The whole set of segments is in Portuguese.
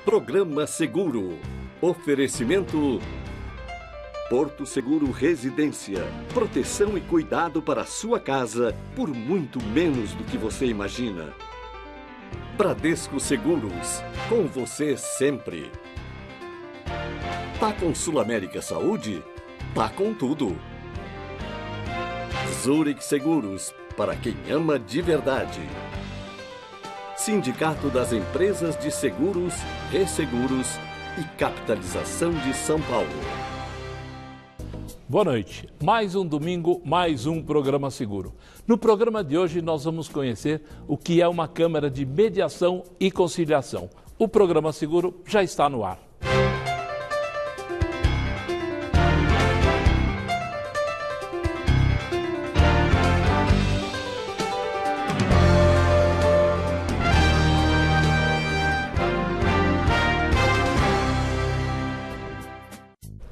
Programa Seguro. Oferecimento Porto Seguro Residência. Proteção e cuidado para a sua casa por muito menos do que você imagina. Bradesco Seguros. Com você sempre. Tá com Sul América Saúde? Tá com tudo. Zurich Seguros. Para quem ama de verdade. Sindicato das Empresas de Seguros, Resseguros e Capitalização de São Paulo. Boa noite. Mais um domingo, mais um programa seguro. No programa de hoje nós vamos conhecer o que é uma Câmara de Mediação e Conciliação. O programa seguro já está no ar.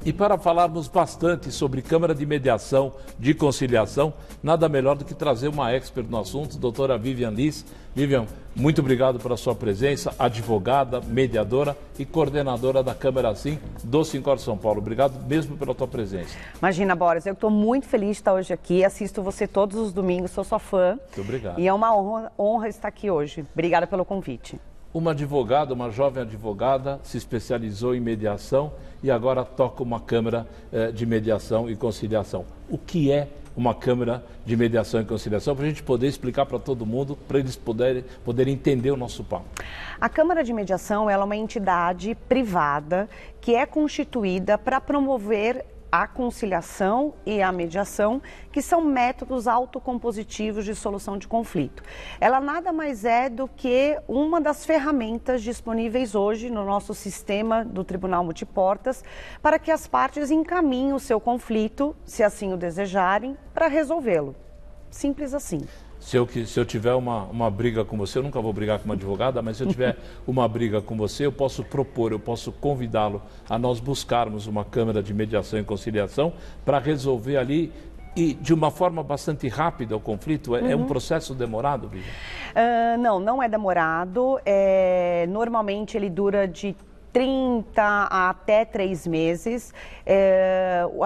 E para falarmos bastante sobre Câmara de Mediação, de Conciliação, nada melhor do que trazer uma expert no assunto, doutora Vivian Liz. Vivian, muito obrigado pela sua presença, advogada, mediadora e coordenadora da Câmara Sim do Sincor São Paulo. Obrigado mesmo pela tua presença. Imagina, Boris, eu estou muito feliz de estar hoje aqui, assisto você todos os domingos, sou sua fã. Muito obrigado. E é uma honra estar aqui hoje. Obrigada pelo convite. Uma advogada, uma jovem advogada, se especializou em mediação e agora toca uma Câmara de Mediação e Conciliação. O que é uma Câmara de Mediação e Conciliação? Para a gente poder explicar para todo mundo, para eles poderem entender o nosso papo. A Câmara de Mediação ela é uma entidade privada que é constituída para promover a conciliação e a mediação, que são métodos autocompositivos de solução de conflito. Ela nada mais é do que uma das ferramentas disponíveis hoje no nosso sistema do Tribunal Multiportas para que as partes encaminhem o seu conflito, se assim o desejarem, para resolvê-lo. Simples assim. Se eu tiver uma briga com você, eu nunca vou brigar com uma advogada, mas se eu tiver uma briga com você, eu posso propor, eu posso convidá-lo a nós buscarmos uma Câmara de Mediação e Conciliação para resolver ali e de uma forma bastante rápida o conflito. É um processo demorado, Vivian? Não é demorado. Normalmente ele dura de 30 a até 3 meses.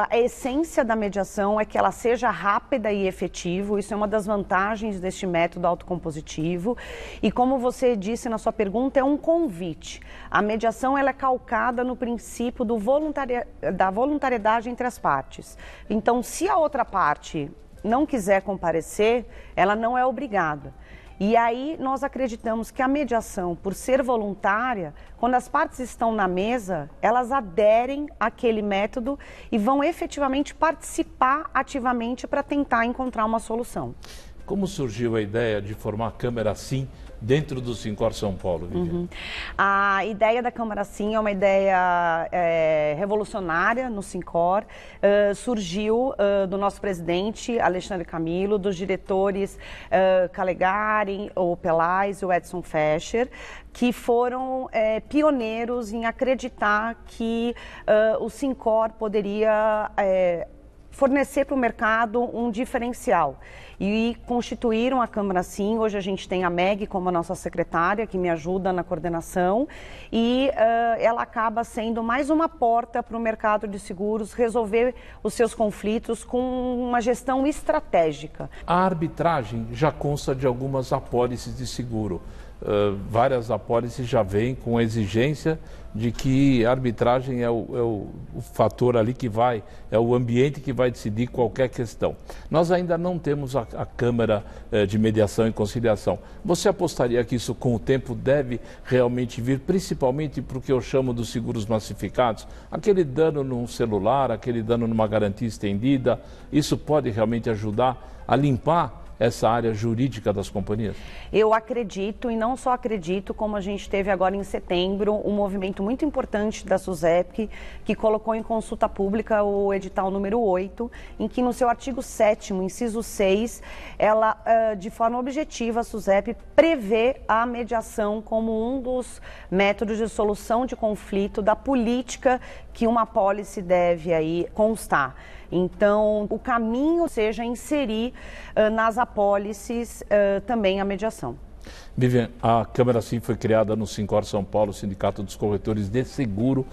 A essência da mediação é que ela seja rápida e efetiva. Isso é uma das vantagens deste método autocompositivo. E como você disse na sua pergunta, é um convite. A mediação ela é calcada no princípio da voluntariedade entre as partes. Então, se a outra parte não quiser comparecer, ela não é obrigada. E aí nós acreditamos que a mediação, por ser voluntária, quando as partes estão na mesa, elas aderem àquele método e vão efetivamente participar ativamente para tentar encontrar uma solução. Como surgiu a ideia de formar a Câmara Sim dentro do Sincor São Paulo, Vivian? A ideia da Câmara Sim é uma ideia revolucionária no Sincor. Surgiu do nosso presidente, Alexandre Camilo, dos diretores Calegari, o Pelais e o Edson Fescher, que foram pioneiros em acreditar que o Sincor poderia fornecer para o mercado um diferencial. E constituíram a Câmara Sim. Hoje a gente tem a Meg como a nossa secretária, que me ajuda na coordenação, e ela acaba sendo mais uma porta para o mercado de seguros resolver os seus conflitos com uma gestão estratégica. A arbitragem já consta de algumas apólices de seguro. Várias apólices já vêm com a exigência de que a arbitragem é o fator ali que vai, é o ambiente que vai decidir qualquer questão. Nós ainda não temos a Câmara de Mediação e Conciliação. Você apostaria que isso com o tempo deve realmente vir, principalmente para o que eu chamo dos seguros massificados? Aquele dano num celular, aquele dano numa garantia estendida, isso pode realmente ajudar a limpar essa área jurídica das companhias? Eu acredito, e não só acredito, como a gente teve agora em setembro, um movimento muito importante da SUSEP, que colocou em consulta pública o edital número 8, em que no seu artigo 7º, inciso 6, ela, de forma objetiva, a SUSEP prevê a mediação como um dos métodos de solução de conflito da política que uma apólice deve aí constar. Então, o caminho seja inserir nas apólices também a mediação. Vivian, a Câmara Sim foi criada no Sincor São Paulo, Sindicato dos Corretores de Seguro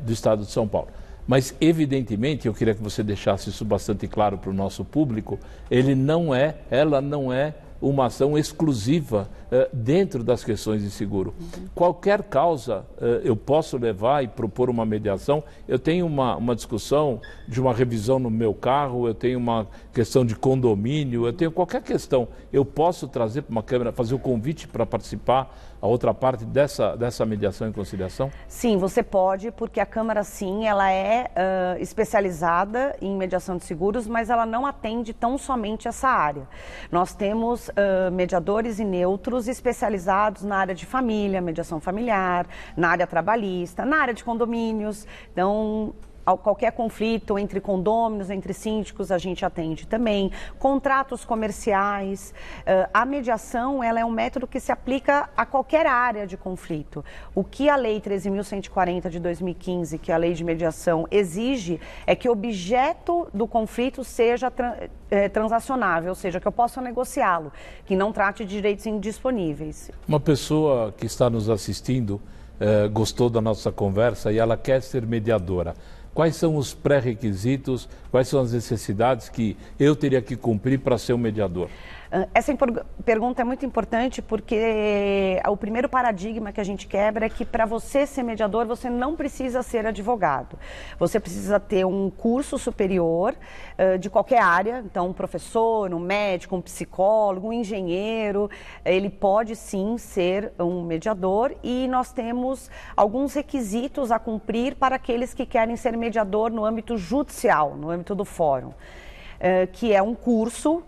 do Estado de São Paulo. Mas, evidentemente, eu queria que você deixasse isso bastante claro para o nosso público, ela não é uma ação exclusiva dentro das questões de seguro. Qualquer causa eu posso levar e propor uma mediação. Eu tenho uma discussão de uma revisão no meu carro, eu tenho uma questão de condomínio, eu tenho qualquer questão. Eu posso trazer para uma Câmara, fazer o convite para participar a outra parte dessa mediação e conciliação? Sim, você pode, porque a Câmara Sim, ela é especializada em mediação de seguros, mas ela não atende tão somente essa área. Nós temos mediadores e neutros especializados na área de família, mediação familiar, na área trabalhista, na área de condomínios. Então, qualquer conflito entre condôminos, entre síndicos, a gente atende também. Contratos comerciais. A mediação, ela é um método que se aplica a qualquer área de conflito. O que a Lei 13.140 de 2015, que é a Lei de Mediação, exige é que o objeto do conflito seja transacionável, ou seja, que eu possa negociá-lo, que não trate de direitos indisponíveis. Uma pessoa que está nos assistindo gostou da nossa conversa e ela quer ser mediadora. Quais são os pré-requisitos, quais são as necessidades que eu teria que cumprir para ser um mediador? Essa pergunta é muito importante porque o primeiro paradigma que a gente quebra é que para você ser mediador, você não precisa ser advogado. Você precisa ter um curso superior de qualquer área, então um professor, um médico, um psicólogo, um engenheiro, ele pode sim ser um mediador e nós temos alguns requisitos a cumprir para aqueles que querem ser mediador no âmbito judicial, no âmbito do fórum, que é um curso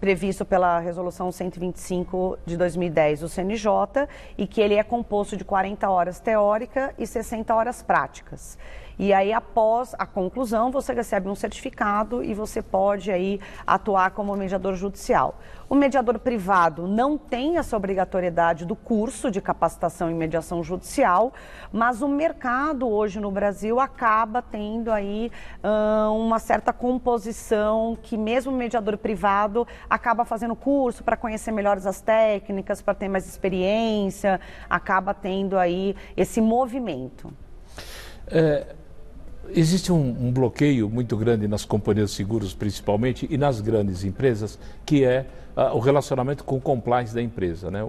previsto pela Resolução 125 de 2010 do CNJ e que ele é composto de 40 horas teórica e 60 horas práticas. E aí, após a conclusão, você recebe um certificado e você pode aí atuar como mediador judicial. O mediador privado não tem essa obrigatoriedade do curso de capacitação em mediação judicial, mas o mercado hoje no Brasil acaba tendo aí uma certa composição que mesmo o mediador privado acaba fazendo curso para conhecer melhor as técnicas, para ter mais experiência, acaba tendo aí esse movimento. Existe um bloqueio muito grande nas companhias de seguros, principalmente, e nas grandes empresas, que é o relacionamento com o compliance da empresa, né?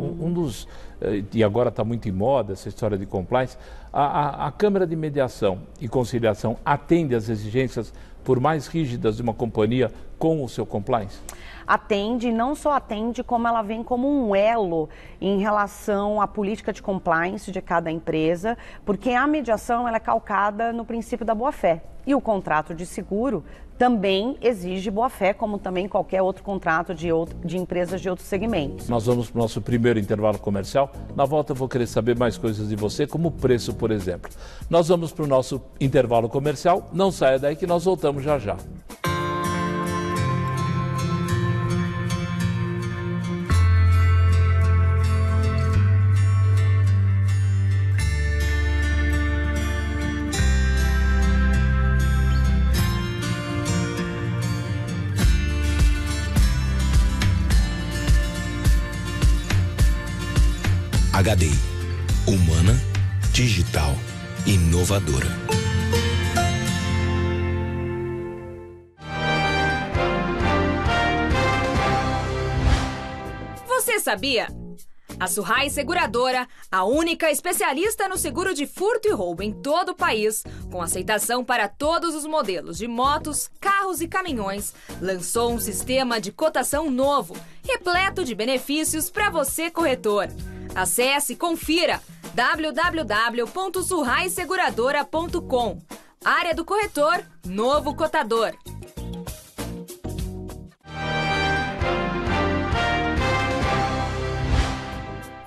E agora está muito em moda essa história de compliance, a Câmara de Mediação e Conciliação atende às exigências, por mais rígidas, de uma companhia com o seu compliance? Atende, não só atende, como ela vem como um elo em relação à política de compliance de cada empresa, porque a mediação ela é calcada no princípio da boa-fé. E o contrato de seguro também exige boa-fé, como também qualquer outro contrato de empresas de outros segmentos. Nós vamos para o nosso primeiro intervalo comercial. Na volta eu vou querer saber mais coisas de você, como o preço, por exemplo. Nós vamos para o nosso intervalo comercial. Não saia daí que nós voltamos já já. HDI, humana, digital, inovadora. Você sabia? A Surrai Seguradora, a única especialista no seguro de furto e roubo em todo o país, com aceitação para todos os modelos de motos, carros e caminhões, lançou um sistema de cotação novo, repleto de benefícios para você, corretor. Acesse e confira www.surraiseguradora.com. Área do corretor, novo cotador.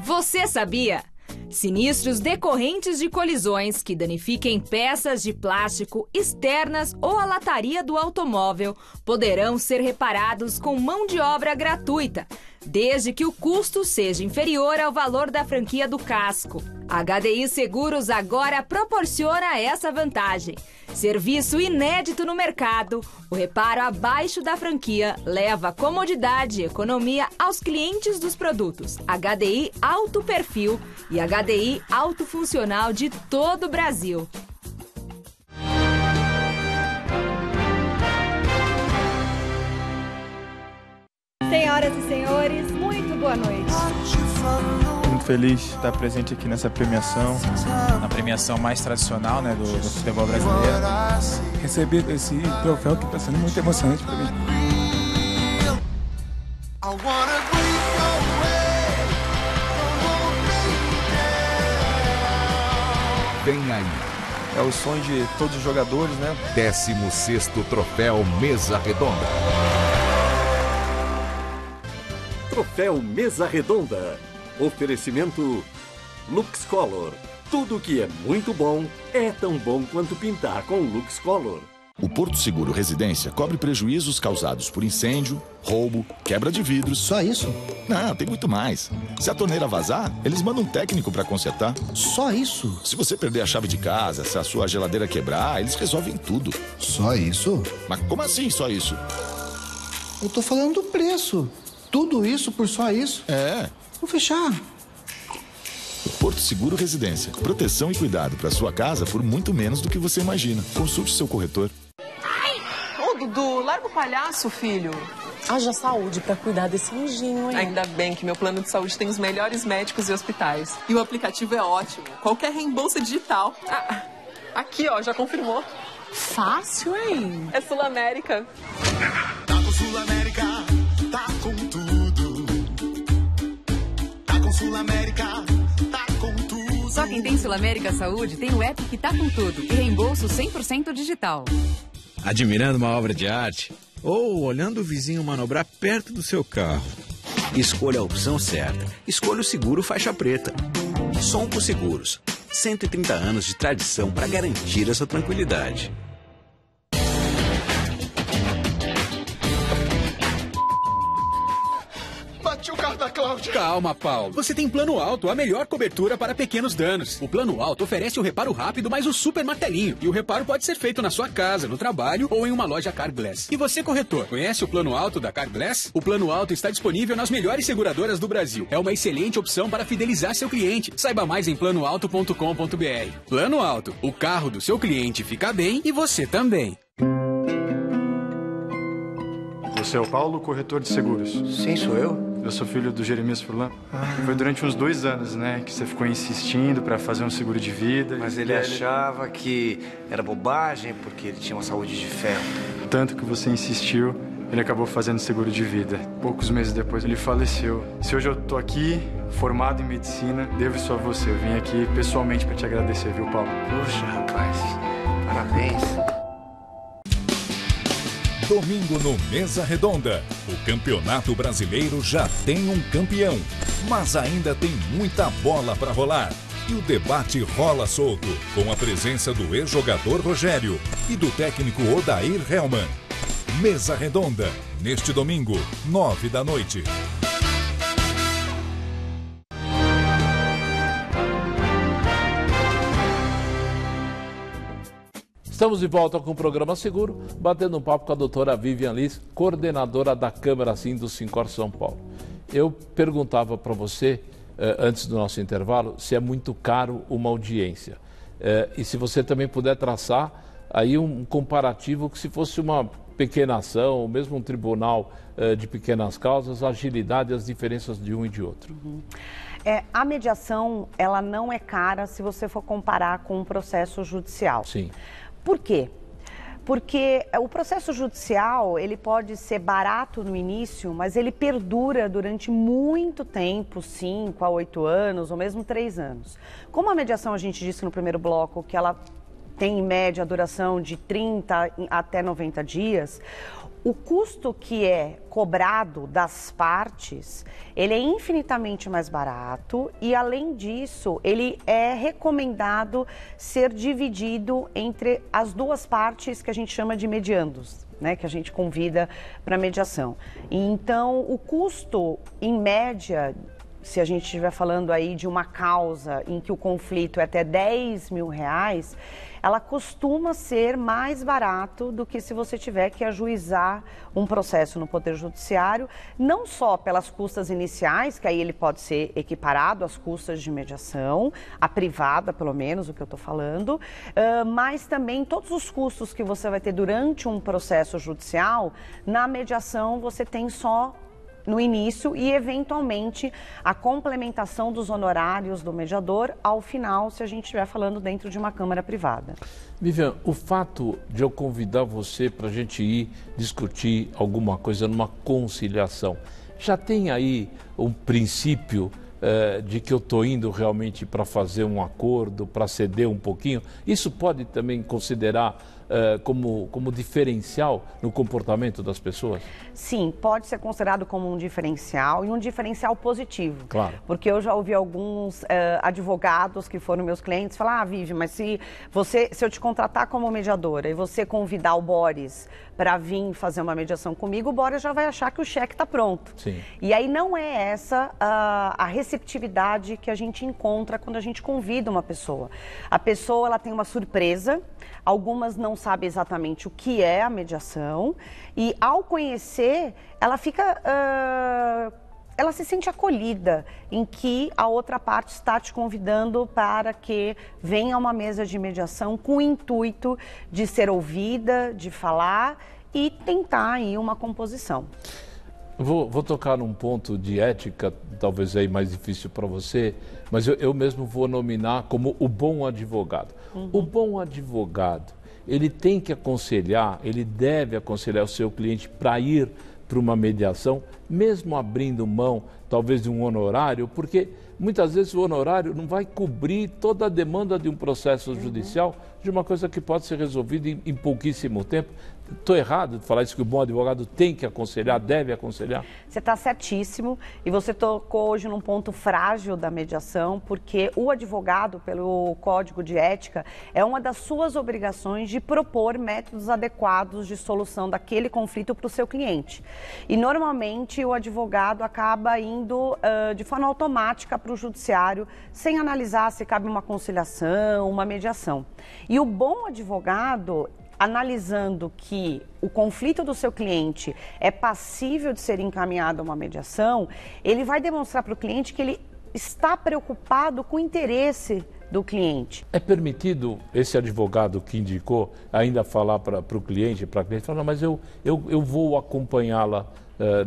Você sabia? Sinistros decorrentes de colisões que danifiquem peças de plástico externas ou a lataria do automóvel poderão ser reparados com mão de obra gratuita, desde que o custo seja inferior ao valor da franquia do casco. A HDI Seguros agora proporciona essa vantagem. Serviço inédito no mercado, o reparo abaixo da franquia leva comodidade e economia aos clientes dos produtos HDI Alto Perfil e HDI Alto Funcional de todo o Brasil. Senhoras e senhores, muito boa noite. Muito feliz de estar presente aqui nessa premiação. Na premiação mais tradicional, né, do futebol brasileiro. Receber esse troféu que está sendo muito emocionante para mim. Vem aí. É o sonho de todos os jogadores, né? 16º Troféu Mesa Redonda. Troféu Mesa Redonda. Oferecimento Lux Color. Tudo que é muito bom é tão bom quanto pintar com Lux Color. O Porto Seguro Residência cobre prejuízos causados por incêndio, roubo, quebra de vidros. Só isso? Não, tem muito mais. Se a torneira vazar, eles mandam um técnico para consertar. Só isso? Se você perder a chave de casa, se a sua geladeira quebrar, eles resolvem tudo. Só isso? Mas como assim só isso? Eu tô falando do preço. Tudo isso por só isso? É. Vou fechar. Porto Seguro Residência. Proteção e cuidado para sua casa por muito menos do que você imagina. Consulte seu corretor. Ô, Dudu, larga o palhaço, filho. Haja saúde pra cuidar desse anjinho, hein? Ainda bem que meu plano de saúde tem os melhores médicos e hospitais. E o aplicativo é ótimo. Qualquer reembolso é digital. Ah, aqui, ó, já confirmou. Fácil, hein? É Sul América. Tá com Sul América, tá com tudo. Tá com Sul América, tá com tudo. Só quem tem Sul América Saúde tem o app que tá com tudo e reembolso 100% digital. Admirando uma obra de arte? Ou olhando o vizinho manobrar perto do seu carro? Escolha a opção certa. Escolha o seguro faixa preta. Sompo Seguros. 130 anos de tradição para garantir a sua tranquilidade. Bati o carro da Cláudia. Calma, Paulo. Você tem Plano Alto, a melhor cobertura para pequenos danos. O Plano Alto oferece o reparo rápido mais o super martelinho. E o reparo pode ser feito na sua casa, no trabalho ou em uma loja Carglass. E você, corretor, conhece o Plano Alto da Carglass? O Plano Alto está disponível nas melhores seguradoras do Brasil. É uma excelente opção para fidelizar seu cliente. Saiba mais em planoalto.com.br. Plano Alto. O carro do seu cliente fica bem e você também. Você é o Paulo, corretor de seguros? Sim, sou eu. Eu sou filho do Jeremias Furlan. Foi durante uns 2 anos, né, que você ficou insistindo para fazer um seguro de vida. Mas ele achava que era bobagem porque ele tinha uma saúde de ferro. Tanto que você insistiu, ele acabou fazendo seguro de vida. Poucos meses depois ele faleceu. Se hoje eu tô aqui, formado em medicina, devo isso a você. Eu vim aqui pessoalmente para te agradecer, viu, Paulo? Puxa, rapaz, parabéns. Domingo no Mesa Redonda. O Campeonato Brasileiro já tem um campeão, mas ainda tem muita bola para rolar. E o debate rola solto, com a presença do ex-jogador Rogério e do técnico Odair Hellmann. Mesa Redonda, neste domingo, 9 da noite. Estamos de volta com o programa Seguro, batendo um papo com a doutora Vivian Liz, coordenadora da Câmara Sim do Sincor São Paulo. Eu perguntava para você, antes do nosso intervalo, se é muito caro uma audiência. E se você também puder traçar aí um comparativo que se fosse uma pequena ação, ou mesmo um tribunal de pequenas causas, a agilidade e as diferenças de um e de outro. A mediação, ela não é cara se você for comparar com um processo judicial. Sim. Por quê? Porque o processo judicial, ele pode ser barato no início, mas ele perdura durante muito tempo, 5 a 8 anos, ou mesmo 3 anos. Como a mediação, a gente disse no primeiro bloco, que ela tem em média a duração de 30 até 90 dias, o custo que é cobrado das partes, ele é infinitamente mais barato e, além disso, ele é recomendado ser dividido entre as duas partes que a gente chama de mediandos. né, que a gente convida para mediação. Então, o custo, em média, se a gente estiver falando aí de uma causa em que o conflito é até R$10.000, ela costuma ser mais barato do que se você tiver que ajuizar um processo no Poder Judiciário, não só pelas custas iniciais, que aí ele pode ser equiparado às custas de mediação, a privada pelo menos, o que eu estou falando, mas também todos os custos que você vai ter durante um processo judicial, na mediação você tem só no início e, eventualmente, a complementação dos honorários do mediador ao final, se a gente estiver falando dentro de uma câmara privada. Vivian, o fato de eu convidar você para a gente ir discutir alguma coisa numa conciliação, já tem aí um princípio de que eu estou indo realmente para fazer um acordo, para ceder um pouquinho? Isso pode também considerar como diferencial no comportamento das pessoas? Sim, pode ser considerado como um diferencial e um diferencial positivo. Claro. Porque eu já ouvi alguns advogados que foram meus clientes falar: Vivi, mas se eu te contratar como mediadora e você convidar o Boris para vir fazer uma mediação comigo, o Boris já vai achar que o cheque está pronto. Sim. E aí não é essa a receptividade que a gente encontra quando a gente convida uma pessoa. A pessoa, ela tem uma surpresa, algumas não sabem exatamente o que é a mediação e, ao conhecer, ela fica... ela se sente acolhida em que a outra parte está te convidando para que venha a uma mesa de mediação com o intuito de ser ouvida, de falar e tentar aí uma composição. Vou tocar num ponto de ética, talvez aí mais difícil para você, mas eu mesmo vou nominar como o bom advogado. Uhum. O bom advogado, ele tem que aconselhar, ele deve aconselhar o seu cliente para ir para uma mediação, mesmo abrindo mão, talvez, de um honorário, porque muitas vezes o honorário não vai cobrir toda a demanda de um processo judicial, de uma coisa que pode ser resolvida em pouquíssimo tempo. Estou errado de falar isso, que o bom advogado tem que aconselhar, deve aconselhar? Você está certíssimo e você tocou hoje num ponto frágil da mediação, porque o advogado, pelo Código de Ética, é uma das suas obrigações de propor métodos adequados de solução daquele conflito para o seu cliente. E normalmente o advogado acaba indo de forma automática para o judiciário, sem analisar se cabe uma conciliação, uma mediação. E o bom advogado, analisando que o conflito do seu cliente é passível de ser encaminhado a uma mediação, ele vai demonstrar para o cliente que ele está preocupado com o interesse do cliente. É permitido esse advogado que indicou ainda falar para o cliente, falar, mas eu vou acompanhá-la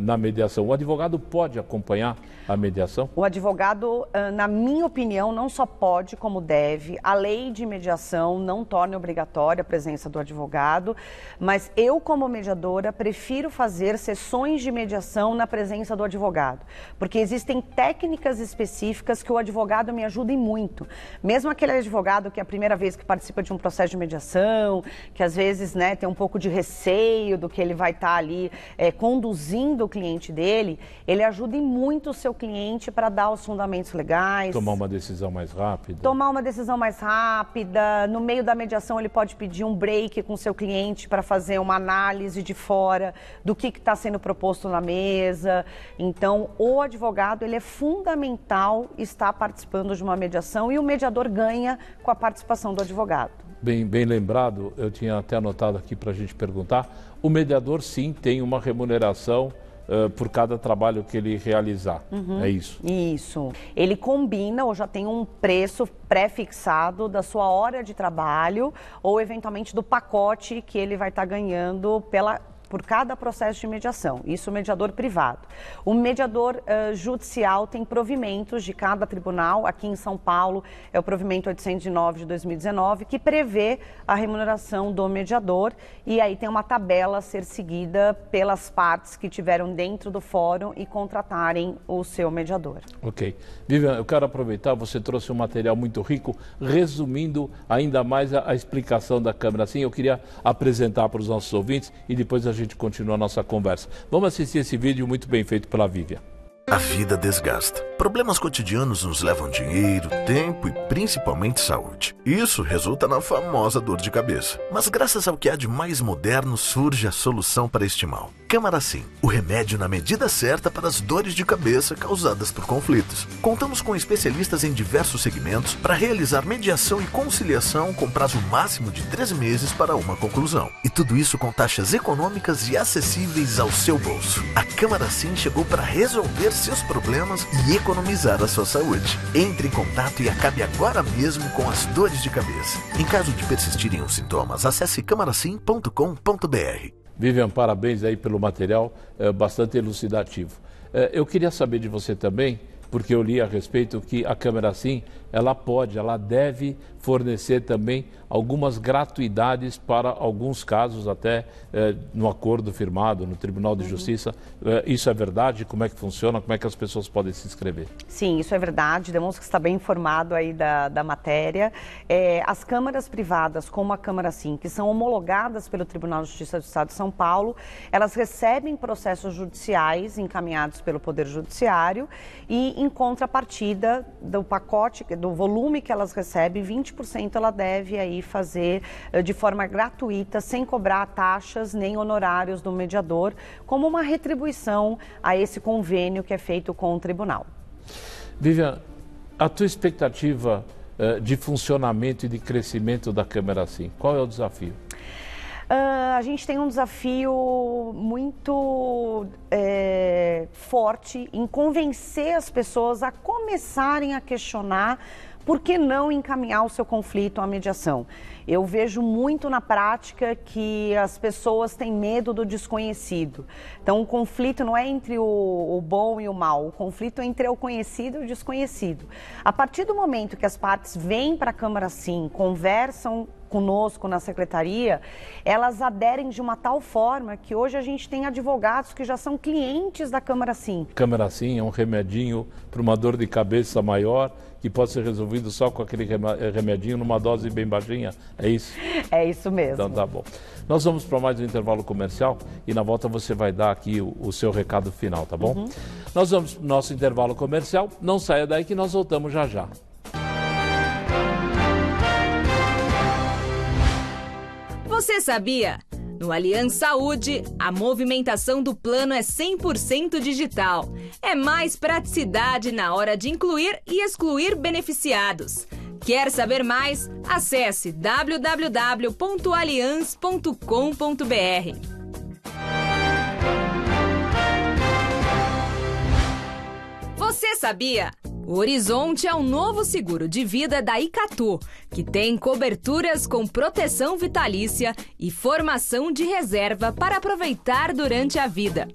na mediação. O advogado pode acompanhar a mediação? O advogado, na minha opinião, não só pode, como deve. A lei de mediação não torna obrigatória a presença do advogado, mas eu, como mediadora, prefiro fazer sessões de mediação na presença do advogado, porque existem técnicas específicas que o advogado me ajuda muito. Mesmo aquele advogado que é a primeira vez que participa de um processo de mediação, que às vezes, né, tem um pouco de receio do que ele vai estar ali conduzindo o cliente dele, ele ajuda muito o seu cliente para dar os fundamentos legais. Tomar uma decisão mais rápida. Tomar uma decisão mais rápida. No meio da mediação, ele pode pedir um break com o seu cliente para fazer uma análise de fora do que está sendo proposto na mesa. Então, o advogado, ele é fundamental estar participando de uma mediação e o mediador ganha com a participação do advogado. Bem lembrado, eu tinha até anotado aqui para a gente perguntar, o mediador sim tem uma remuneração por cada trabalho que ele realizar, é isso? Isso. Ele combina ou já tem um preço pré-fixado da sua hora de trabalho ou eventualmente do pacote que ele vai estar ganhando por cada processo de mediação. Isso o mediador privado. O mediador judicial tem provimentos de cada tribunal. Aqui em São Paulo é o provimento 809 de 2019, que prevê a remuneração do mediador, e aí tem uma tabela a ser seguida pelas partes que tiveram dentro do fórum e contratarem o seu mediador. Ok. Vivian, eu quero aproveitar, você trouxe um material muito rico, resumindo ainda mais a explicação da Câmara. Assim, eu queria apresentar para os nossos ouvintes e depois a gente continua a nossa conversa. Vamos assistir esse vídeo muito bem feito pela Vivian. A vida desgasta. Problemas cotidianos nos levam dinheiro, tempo e principalmente saúde. Isso resulta na famosa dor de cabeça. Mas graças ao que há de mais moderno, surge a solução para este mal. Camaracim, o remédio na medida certa para as dores de cabeça causadas por conflitos. Contamos com especialistas em diversos segmentos para realizar mediação e conciliação com prazo máximo de 3 meses para uma conclusão. E tudo isso com taxas econômicas e acessíveis ao seu bolso. A Camaracim chegou para resolver seus problemas e economizar a sua saúde. Entre em contato e acabe agora mesmo com as dores de cabeça. Em caso de persistirem os sintomas, acesse camaracim.com.br. Vivian, parabéns aí pelo material bastante elucidativo. Eu queria saber de você também, porque eu li a respeito que a Camaracim, ela deve fornecer também algumas gratuidades para alguns casos, até no acordo firmado no Tribunal de Justiça. Isso é verdade? Como é que funciona? Como é que as pessoas podem se inscrever? Sim, isso é verdade. Demonstro que está bem informado aí da matéria. As câmaras privadas, como a Camaracim, que são homologadas pelo Tribunal de Justiça do Estado de São Paulo, elas recebem processos judiciais encaminhados pelo Poder Judiciário e, em contrapartida do pacote, do volume que elas recebem, 20% ela deve aí fazer de forma gratuita, sem cobrar taxas nem honorários do mediador, como uma retribuição a esse convênio que é feito com o tribunal. Vivian, a tua expectativa de funcionamento e de crescimento da Camaracim, qual é o desafio? A gente tem um desafio muito forte em convencer as pessoas a começarem a questionar por que não encaminhar o seu conflito à mediação. Eu vejo muito na prática que as pessoas têm medo do desconhecido. Então, o conflito não é entre o bom e o mal, o conflito é entre o conhecido e o desconhecido. A partir do momento que as partes vêm para a Camaracim, conversam conosco na secretaria, elas aderem de uma tal forma que hoje a gente tem advogados que já são clientes da Camaracim. Camaracim é um remedinho para uma dor de cabeça maior, que pode ser resolvido só com aquele remedinho numa dose bem baixinha, é isso? É isso mesmo. Então tá bom. Nós vamos para mais um intervalo comercial e na volta você vai dar aqui o seu recado final, tá bom? Nós vamos para o nosso intervalo comercial, não saia daí que nós voltamos já já. Você sabia? No Allianz Saúde, a movimentação do plano é 100% digital. É mais praticidade na hora de incluir e excluir beneficiados. Quer saber mais? Acesse www.allianz.com.br. Você sabia? O Horizonte é um novo seguro de vida da Icatu, que tem coberturas com proteção vitalícia e formação de reserva para aproveitar durante a vida.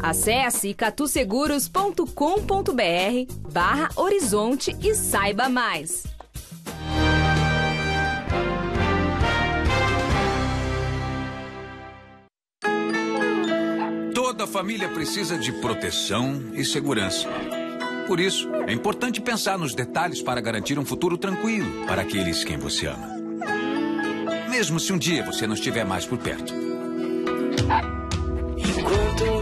Acesse icatuseguros.com.br/horizonte e saiba mais. Toda família precisa de proteção e segurança. Por isso, é importante pensar nos detalhes para garantir um futuro tranquilo para aqueles quem você ama. Mesmo se um dia você não estiver mais por perto.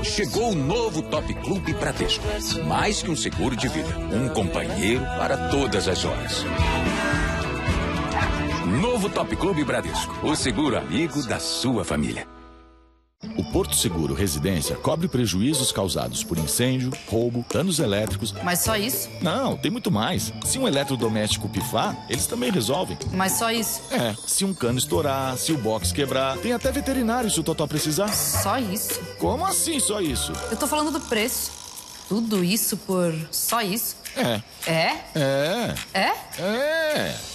Chegou o novo Top Clube Bradesco. Mais que um seguro de vida, um companheiro para todas as horas. Novo Top Clube Bradesco, o seguro amigo da sua família. O Porto Seguro Residência cobre prejuízos causados por incêndio, roubo, danos elétricos. Mas só isso? Não, tem muito mais. Se um eletrodoméstico pifar, eles também resolvem. Mas só isso? Se um cano estourar, se o box quebrar, tem até veterinário se o Totó precisar. Só isso? Como assim só isso? Eu tô falando do preço. Tudo isso por só isso?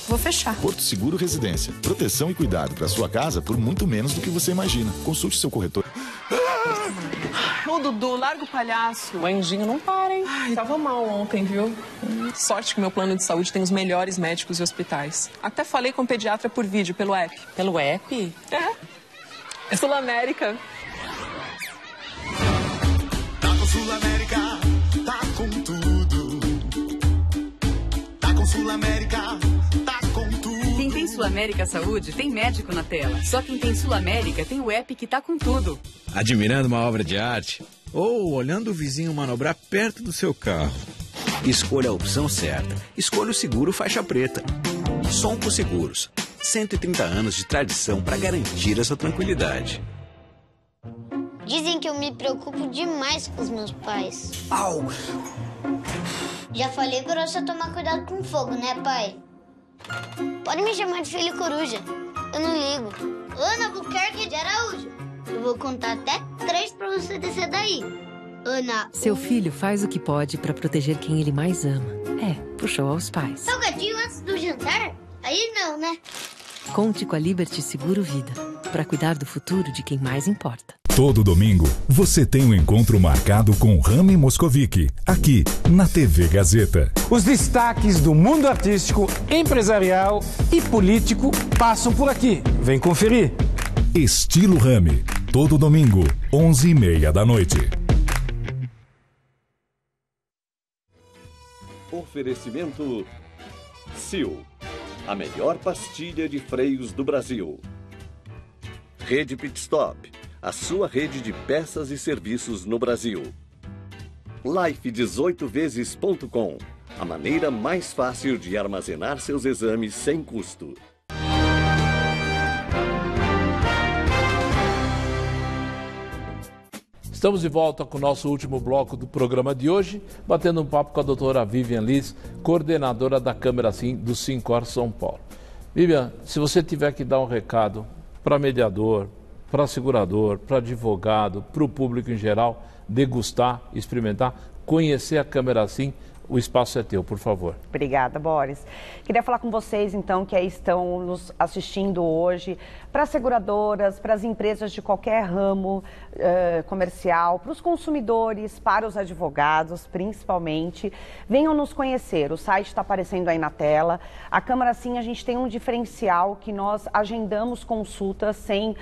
Vou fechar. Porto Seguro Residência. Proteção e cuidado para sua casa por muito menos do que você imagina. Consulte seu corretor. Ô, Dudu, larga o palhaço. O anjinho não para, hein? Tava mal ontem, viu? Sorte que meu plano de saúde tem os melhores médicos e hospitais. Até falei com o pediatra por vídeo, pelo app. Pelo app? É Sul América. Tá com Sul América, tá com tudo. Tá com Sul América, tá com tudo. Quem tem Sul América Saúde tem médico na tela. Só quem tem Sul América tem o app que tá com tudo. Admirando uma obra de arte? ou olhando o vizinho manobrar perto do seu carro. Escolha a opção certa. Escolha o seguro faixa preta. Sonco Seguros. 130 anos de tradição para garantir a sua tranquilidade. Dizem que eu me preocupo demais com os meus pais. Au! Já falei pra você tomar cuidado com fogo, né, pai? Pode me chamar de filho coruja. Eu não ligo. Ana Buquerque de Araújo. Eu vou contar até 3 pra você descer daí. Ana... Seu filho faz o que pode pra proteger quem ele mais ama. Puxou aos pais. Salgadinho antes do jantar? Aí não, né? Conte com a Liberty Seguro Vida, para cuidar do futuro de quem mais importa. Todo domingo, você tem um encontro marcado com Rami Moscovici, aqui na TV Gazeta. Os destaques do mundo artístico, empresarial e político passam por aqui. Vem conferir. Estilo Rami, todo domingo, 11h30 da noite. Oferecimento Sil, a melhor pastilha de freios do Brasil. Rede Pit Stop, a sua rede de peças e serviços no Brasil. Life18vezes.com, a maneira mais fácil de armazenar seus exames sem custo. Estamos de volta com o nosso último bloco do programa de hoje, batendo um papo com a doutora Vivian Liz, coordenadora da Câmara Sim do Sincor São Paulo. Vivian, se você tiver que dar um recado para mediador, para segurador, para advogado, para o público em geral, degustar, experimentar, conhecer a Câmara Sim, o espaço é teu, por favor. Obrigada, Boris. Queria falar com vocês, então, que aí estão nos assistindo hoje, para as seguradoras, para as empresas de qualquer ramo comercial, para os consumidores, para os advogados, principalmente. Venham nos conhecer, o site está aparecendo aí na tela. A Câmara Sim, a gente tem um diferencial que nós agendamos consultas sem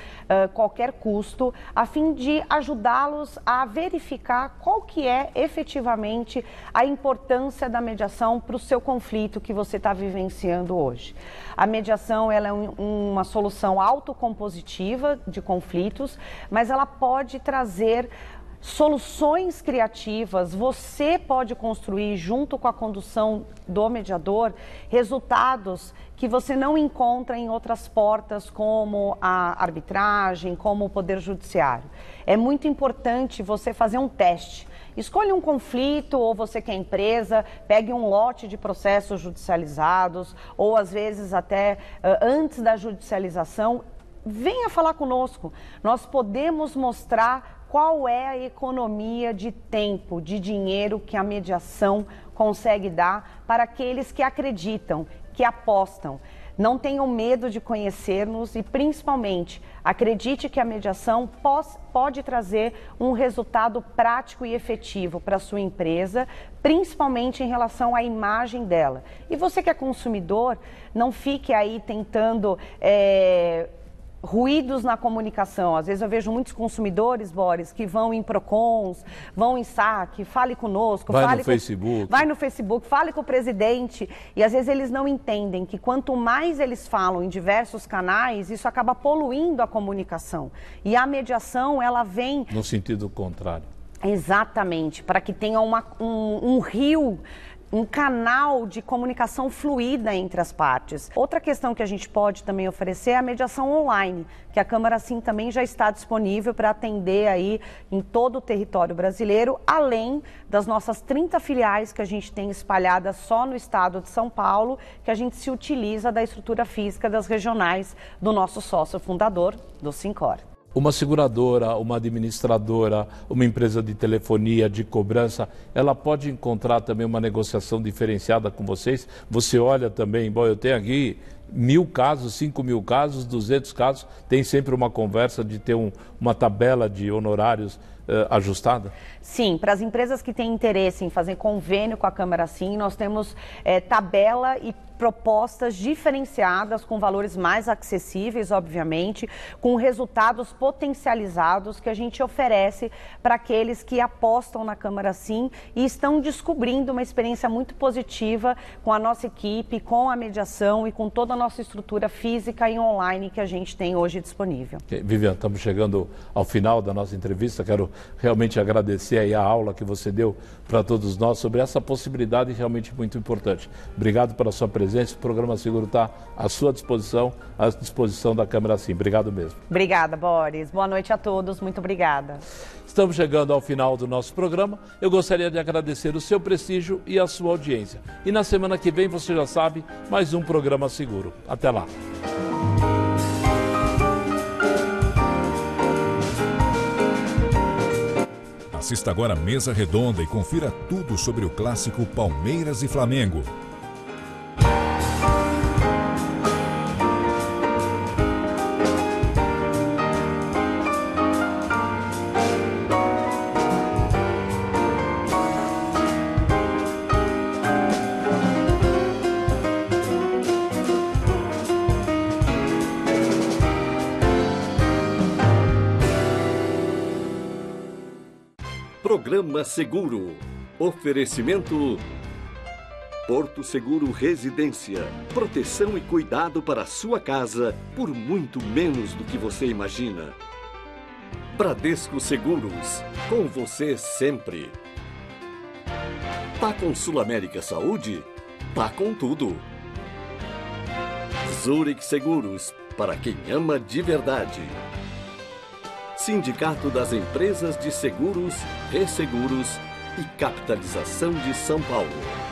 qualquer custo, a fim de ajudá-los a verificar qual que é efetivamente a importância da mediação para o seu conflito que você está vivenciando hoje. A mediação ela é uma solução autocompositiva de conflitos, mas ela pode trazer soluções criativas. Você pode construir, junto com a condução do mediador, resultados que você não encontra em outras portas, como a arbitragem, como o Poder Judiciário. É muito importante você fazer um teste. Escolha um conflito, ou você que é empresa, pegue um lote de processos judicializados, ou às vezes até antes da judicialização, venha falar conosco. Nós podemos mostrar qual é a economia de tempo, de dinheiro que a mediação consegue dar para aqueles que acreditam, que apostam. Não tenham medo de conhecer-nos e, principalmente, acredite que a mediação pode trazer um resultado prático e efetivo para a sua empresa, principalmente em relação à imagem dela. E você que é consumidor, não fique aí tentando ruídos na comunicação. Às vezes eu vejo muitos consumidores, Boris, que vão em Procons, vão em SAC, fale conosco. Vai no Facebook. Vai no Facebook, fale com o presidente. E às vezes eles não entendem que quanto mais eles falam em diversos canais, isso acaba poluindo a comunicação. E a mediação, ela vem... No sentido contrário. Exatamente, para que tenha um rio, um canal de comunicação fluida entre as partes. Outra questão que a gente pode também oferecer é a mediação online, que a Câmara Sim também já está disponível para atender aí em todo o território brasileiro, além das nossas 30 filiais que a gente tem espalhadas só no estado de São Paulo, que a gente se utiliza da estrutura física das regionais do nosso sócio fundador, do Sincor. Uma seguradora, uma administradora, uma empresa de telefonia, de cobrança, ela pode encontrar também uma negociação diferenciada com vocês? Você olha também, bom, eu tenho aqui 1.000 casos, 5.000 casos, 200 casos, tem sempre uma conversa de ter uma tabela de honorários ajustada? Sim, para as empresas que têm interesse em fazer convênio com a Câmara Sim, nós temos tabela e propostas diferenciadas com valores mais acessíveis, obviamente, com resultados potencializados que a gente oferece para aqueles que apostam na Câmara Sim e estão descobrindo uma experiência muito positiva com a nossa equipe, com a mediação e com toda a nossa estrutura física e online que a gente tem hoje disponível. Vivian, estamos chegando ao final da nossa entrevista. Quero realmente agradecer aí a aula que você deu para todos nós sobre essa possibilidade realmente muito importante. Obrigado pela sua presença. O Programa Seguro está à sua disposição, à disposição da Câmara Sim. Obrigado mesmo. Obrigada, Boris. Boa noite a todos. Muito obrigada. Estamos chegando ao final do nosso programa. Eu gostaria de agradecer o seu prestígio e a sua audiência. E na semana que vem, você já sabe, mais um Programa Seguro. Até lá. Assista agora a Mesa Redonda e confira tudo sobre o clássico Palmeiras e Flamengo. Programa Seguro. Oferecimento Porto Seguro Residência. Proteção e cuidado para a sua casa por muito menos do que você imagina. Bradesco Seguros. Com você sempre. Tá com Sul América Saúde? Tá com tudo. Zurich Seguros. Para quem ama de verdade. Sindicato das Empresas de Seguros, Resseguros e Capitalização de São Paulo.